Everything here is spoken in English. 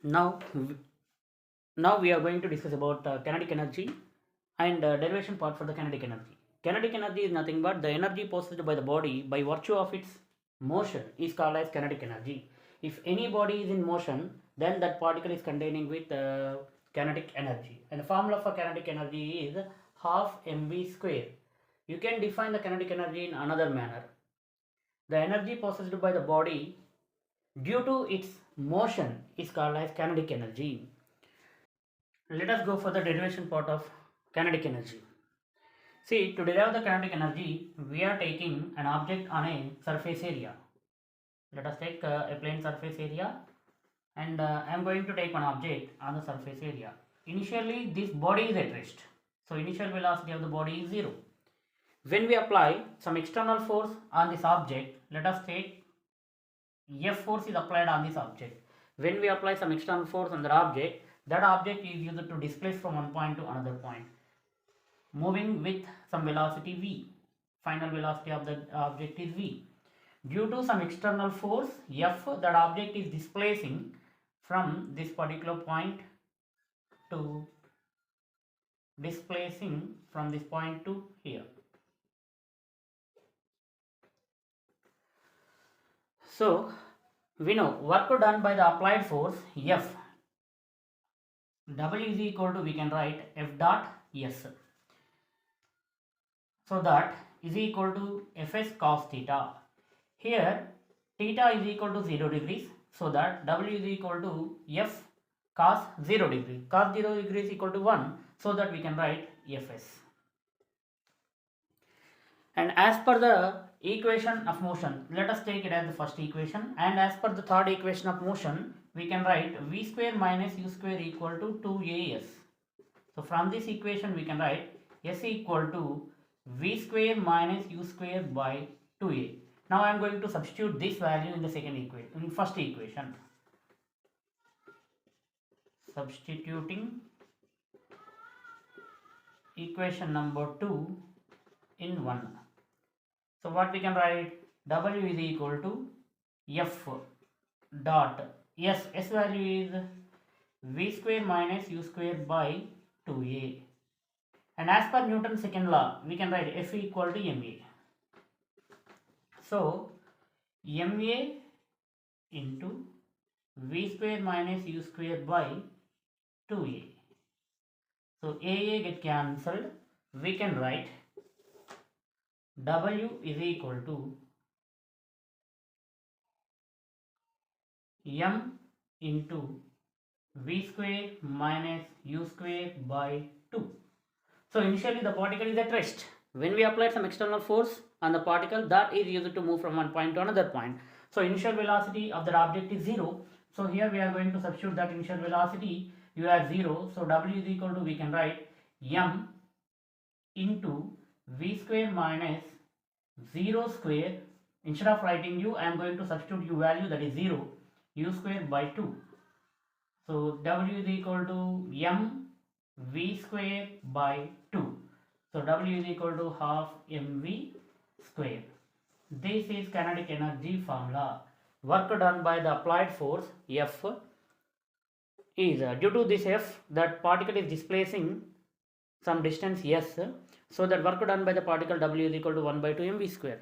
Now, now we are going to discuss about kinetic energy and derivation part for the kinetic energy. Kinetic energy is nothing but the energy possessed by the body by virtue of its motion is called as kinetic energy. If any body is in motion, then that particle is containing with kinetic energy. And the formula for kinetic energy is half mv square. You can define the kinetic energy in another manner. The energy possessed by the body due to its motion is called as kinetic energy. Let us go for the derivation part of kinetic energy. See, to derive the kinetic energy, we are taking an object on a surface area. Let us take a plane surface area, and I am going to take one object on the surface area. Initially, this body is at rest. So, initial velocity of the body is 0. When we apply some external force on this object, let us take F force is applied on this object. When we apply some external force on that object is used to displace from one point to another point, moving with some velocity v. Final velocity of the object is v. Due to some external force F, that object is displacing from this particular point to here. So, we know work done by the applied force F. W is equal to, we can write F dot S. So that is equal to Fs cos theta. Here theta is equal to 0 degrees. So that W is equal to F cos 0 degree. Cos 0 degree is equal to 1. So that we can write Fs. And as per the equation of motion, let us take it as the first equation, and as per the third equation of motion, we can write v square minus u square equal to 2as. So from this equation we can write s equal to v square minus u square by 2a. Now I am going to substitute this value in the first equation. Substituting equation number 2 in 1. So what we can write, W is equal to F dot S value is v square minus u square by 2a. And as per Newton's second law, we can write F equal to ma. So ma into v square minus u square by 2a. So a get cancelled. We can write W is equal to m into v square minus u square by 2. So initially the particle is at rest. When we apply some external force on the particle, that is used to move from one point to another point. So initial velocity of that object is 0. So here we are going to substitute that initial velocity u as 0. So W is equal to, we can write m into v square minus 0 square. Instead of writing u, I am going to substitute u value, that is 0, u square by 2. So W is equal to m v square by 2. So W is equal to half mv square. This is kinetic energy formula. Work done by the applied force F is due to this F, that particle is displacing some distance s, so that work done by the particle W is equal to 1 by 2 mv square.